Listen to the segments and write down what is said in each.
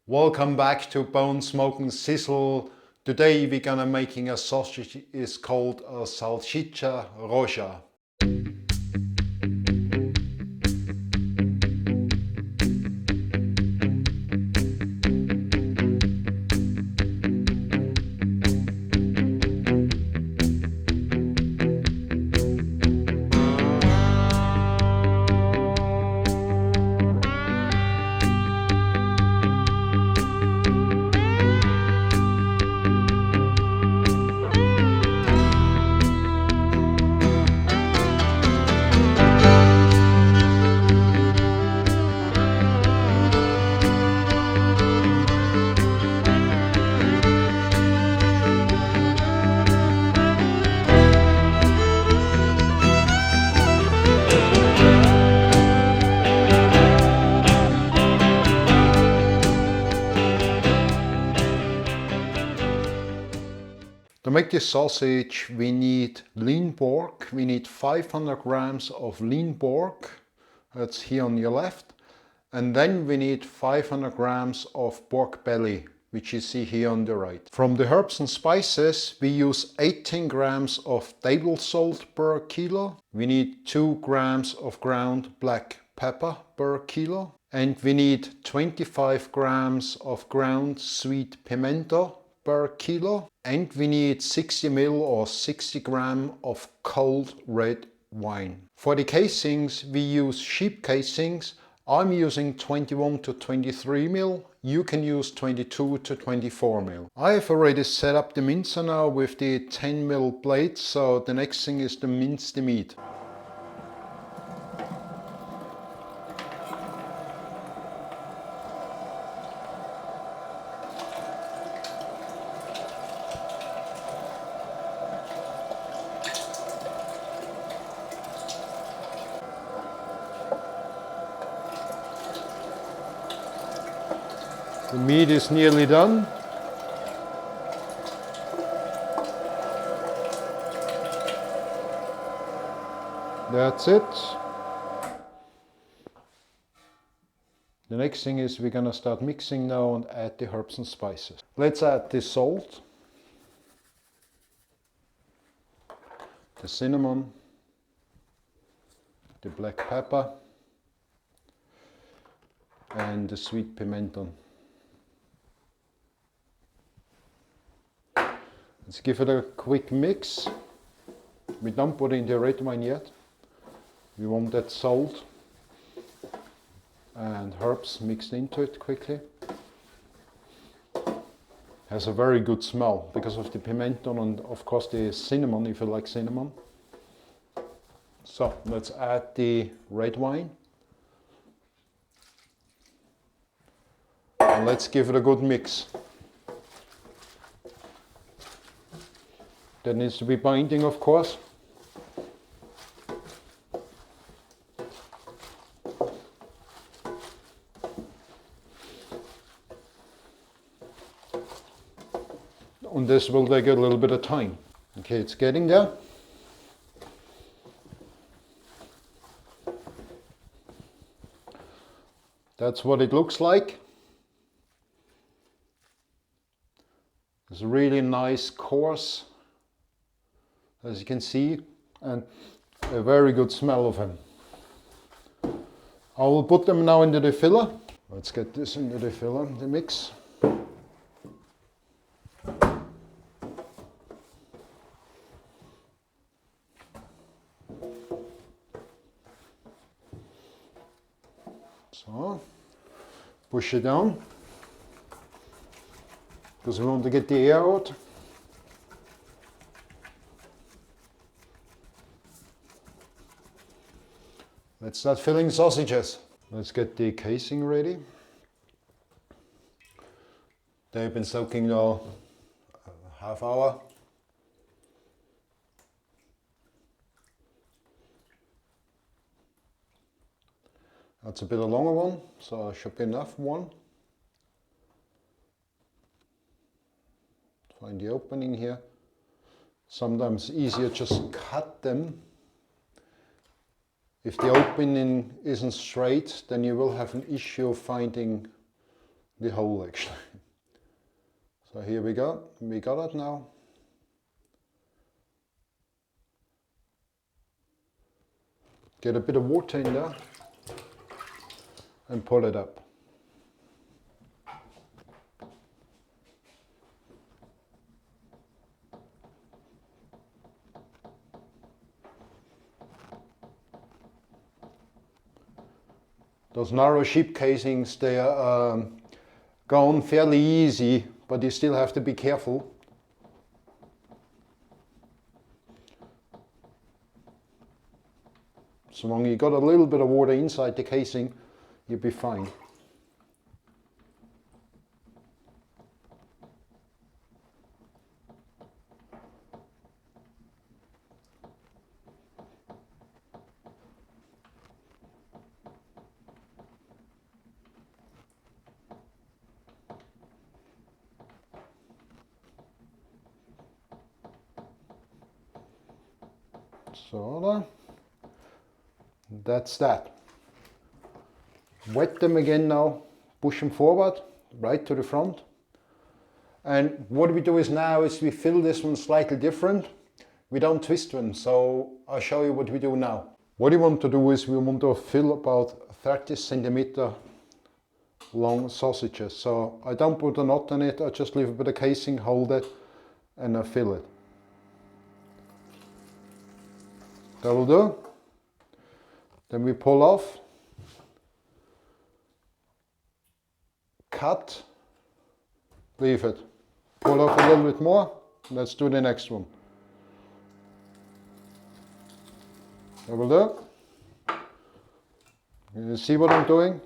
Welcome back to Bone Smoking Sizzle. Today we're gonna making a sausage. It's called a Salchicha Roja. To make this sausage we need lean pork. We need 500 grams of lean pork, that's here on your left, and then we need 500 grams of pork belly, which you see here on the right. From the herbs and spices we use 18 grams of table salt per kilo. We need 2 grams of ground black pepper per kilo, and we need 25 grams of ground sweet pimento per kilo, and we need 60 ml or 60 gram of cold red wine. For the casings we use sheep casings. I'm using 21 to 23 ml. You can use 22 to 24 ml. I have already set up the mincer now with the 10 ml blade, so the next thing is to mince the meat. The meat is nearly done. That's it. The next thing is we're gonna start mixing now and add the herbs and spices. Let's add the salt, the cinnamon, the black pepper, and the sweet pimento. Let's give it a quick mix. We don't put in the red wine yet. We want that salt and herbs mixed into it quickly. Has a very good smell because of the pimento and of course the cinnamon, if you like cinnamon. So let's add the red wine. And let's give it a good mix. That needs to be binding, of course. And this will take a little bit of time. Okay, it's getting there. That's what it looks like. It's a really nice coarse, as you can see, and a very good smell of them. I will put them now into the filler. Let's get this into the filler, the mix. So, push it down, because we want to get the air out. Let's start filling sausages. Let's get the casing ready. They've been soaking now a half hour. That's a bit of a longer one, so should be enough one. Find the opening here. Sometimes easier just cut them. If the opening isn't straight, then you will have an issue finding the hole actually. So here we go, we got it now. Get a bit of water in there and pull it up. Those narrow sheep casings, they are gone fairly easy, but you still have to be careful. So long you got a little bit of water inside the casing, you'll be fine. So that's that. Wet them again now, push them forward, right to the front. And what we do is now is we fill this one slightly different. We don't twist them, so I'll show you what we do now. What you want to do is we want to fill about 30 centimeter long sausages. So I don't put a knot on it, I just leave a bit of casing, hold it, and I fill it. That will do. Then we pull off, cut, leave it. Pull off a little bit more, let's do the next one. That will do. You see what I'm doing?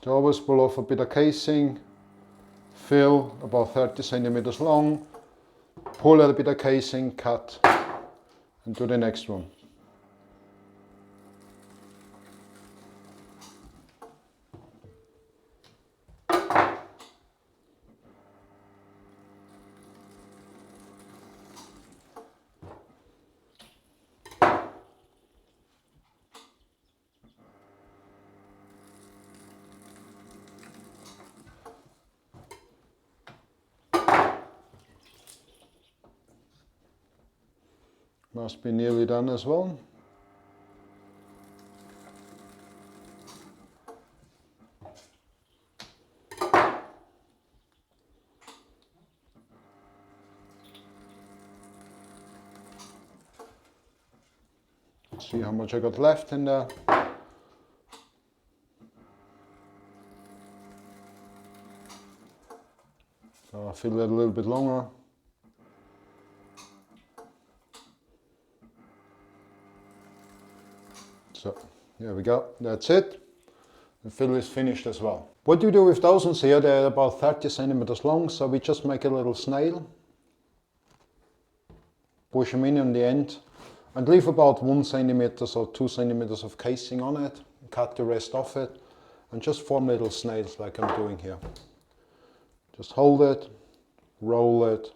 So always pull off a bit of casing, fill about 30 centimeters long, pull a bit of casing, cut, and do the next one. Must be nearly done as well. See how much I got left in there. So I'll fill it a little bit longer. So here we go, that's it. The fill is finished as well. What do you do with those ones here? They're about 30 centimeters long, so we just make a little snail. Push them in on the end and leave about 1 centimeter or 2 centimeters of casing on it. Cut the rest off it and just form little snails like I'm doing here. Just hold it, roll it,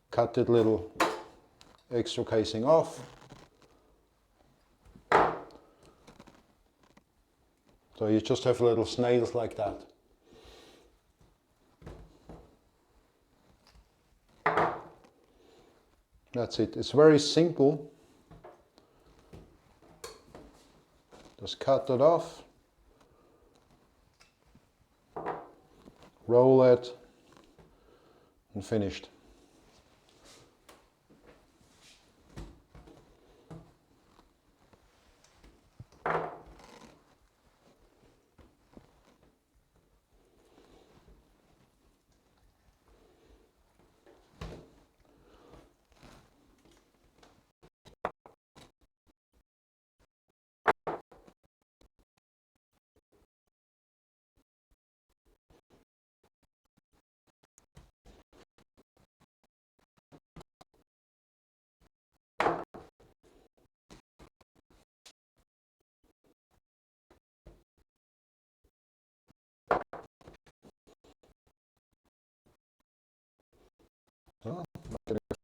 cut it little extra casing off. So you just have little snails like that. That's it. It's very simple. Just cut it off, roll it, and finished.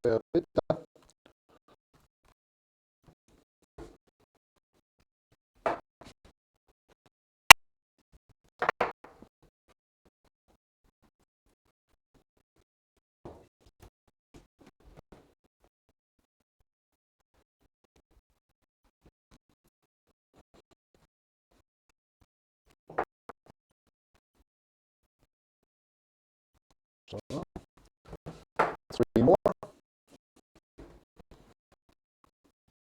bitte. So, 3 more.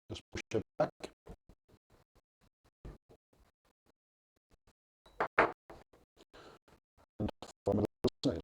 Just push it back. And form a little snail.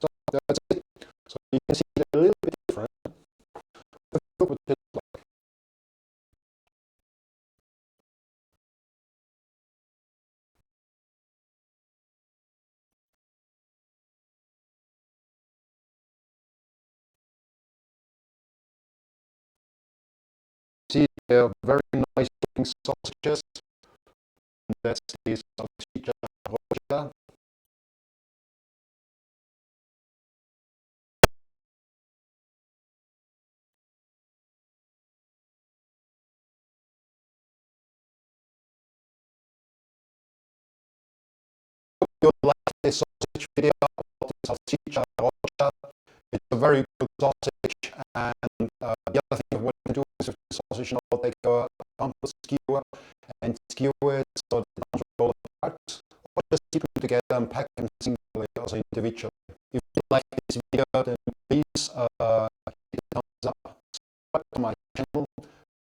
So that's it. So you can see they're a little bit different. Look what it looks like. See, they're very nice looking sausages. And that's the Salchicha Roja. You like this sausage video about the Salchicha Roja. It's a very good sausage, and the other thing what you can do is with the sausage, take a bumper skewer and skewer it so that they don't roll apart, or just keep them together and pack them singly, also individually. If you like this video, then please hit the thumbs up, subscribe to my channel,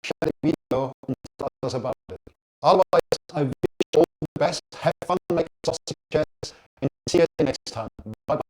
share the video, and tell us about it. Otherwise, I wish you all the best, have fun making sausages, and see you next time. Bye bye.